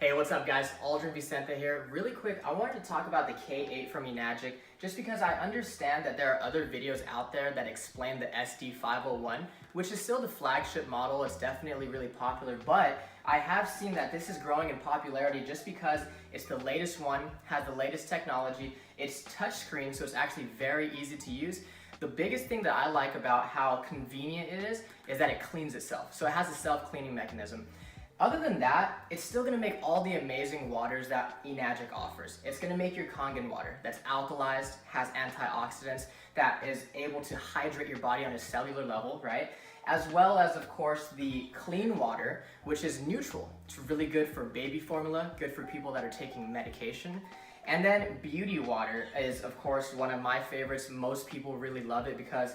Hey, what's up guys? Aldrin Vicente here. Really quick, I wanted to talk about the K8 from Ionized just because I understand that there are other videos out there that explain the SD501, which is still the flagship model. It's definitely really popular, but I have seen that this is growing in popularity just because it's the latest one, has the latest technology, it's touchscreen, so it's actually very easy to use. The biggest thing that I like about how convenient it is that it cleans itself. So it has a self-cleaning mechanism. Other than that, it's still gonna make all the amazing waters that Ionized offers. It's gonna make your Kangen water that's alkalized, has antioxidants, that is able to hydrate your body on a cellular level, right? As well as, of course, the clean water, which is neutral. It's really good for baby formula, good for people that are taking medication. And then beauty water is, of course, one of my favorites. Most people really love it because,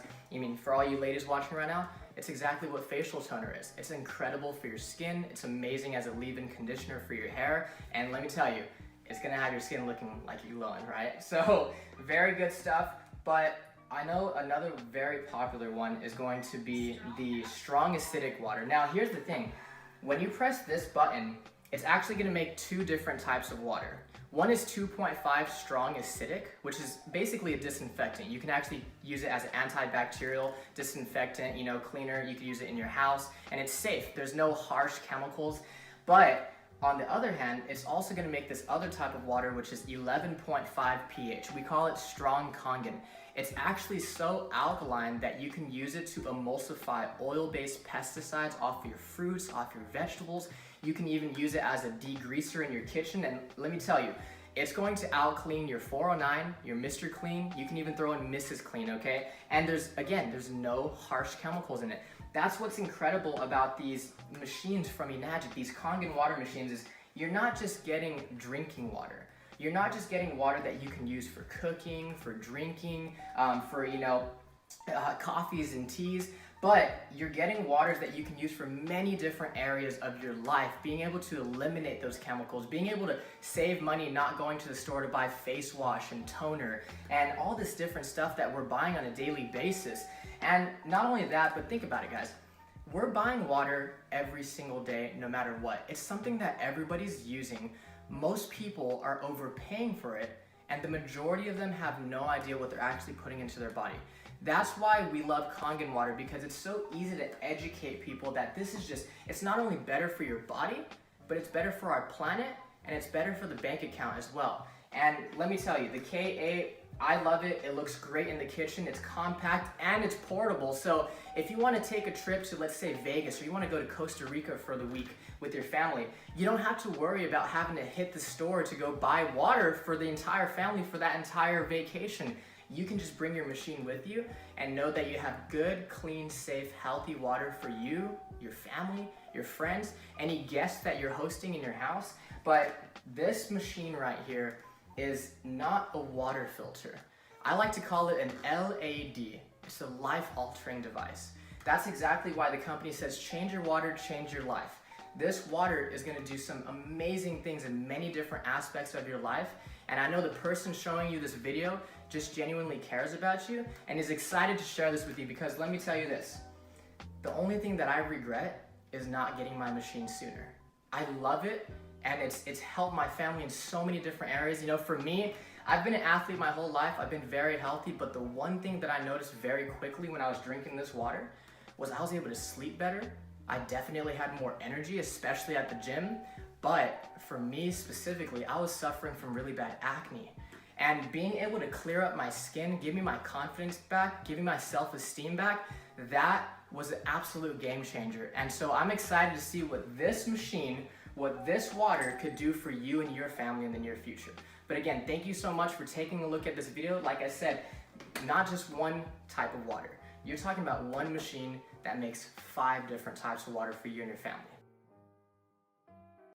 for all you ladies watching right now, it's exactly what facial toner is. It's incredible for your skin. It's amazing as a leave-in conditioner for your hair. And let me tell you, it's gonna have your skin looking like you're glowing, right? So, very good stuff. But I know another very popular one is going to be the strong acidic water. Now, here's the thing. When you press this button, it's actually gonna make two different types of water. One is 2.5 strong acidic, which is basically a disinfectant. You can actually use it as an antibacterial disinfectant, cleaner. You can use it in your house, and it's safe. There's no harsh chemicals. But on the other hand, it's also gonna make this other type of water, which is 11.5 pH. We call it strong Kangen. It's actually so alkaline that you can use it to emulsify oil-based pesticides off your fruits, off your vegetables. You can even use it as a degreaser in your kitchen, and let me tell you, it's going to out-clean your 409, your Mr. Clean. You can even throw in Mrs. Clean, okay? And there's no harsh chemicals in it. That's what's incredible about these machines from Ionized, these Kangen water machines, is you're not just getting drinking water. You're not just getting water that you can use for cooking, for drinking, for coffees and teas, but you're getting waters that you can use for many different areas of your life, being able to eliminate those chemicals, being able to save money not going to the store to buy face wash and toner and all this different stuff that we're buying on a daily basis. And not only that, but think about it, guys. We're buying water every single day, no matter what. It's something that everybody's using. Most people are overpaying for it, and the majority of them have no idea what they're actually putting into their body. That's why we love Kangen water, because it's so easy to educate people that this is it's not only better for your body, but it's better for our planet, and it's better for the bank account as well. And let me tell you, the K8, I love it. It looks great in the kitchen. It's compact and it's portable. So if you want to take a trip to, let's say, Vegas, or you want to go to Costa Rica for the week with your family, you don't have to worry about having to hit the store to go buy water for the entire family for that entire vacation. You can just bring your machine with you and know that you have good, clean, safe, healthy water for you, your family, your friends, any guests that you're hosting in your house. But this machine right here is not a water filter. I like to call it an LAD. It's a life-altering device. That's exactly why the company says change your water, change your life. This water is gonna do some amazing things in many different aspects of your life. And I know the person showing you this video just genuinely cares about you and is excited to share this with you, because let me tell you this, the only thing that I regret is not getting my machine sooner. I love it, and it's helped my family in so many different areas. For me, I've been an athlete my whole life. I've been very healthy, but the one thing that I noticed very quickly when I was drinking this water was I was able to sleep better. I definitely had more energy, especially at the gym. But for me specifically, I was suffering from really bad acne. And being able to clear up my skin, give me my confidence back, give me my self-esteem back, that was an absolute game changer. And so I'm excited to see what this machine, what this water could do for you and your family in the near future. But again, thank you so much for taking a look at this video. Like I said, not just one type of water. You're talking about one machine that makes 5 different types of water for you and your family.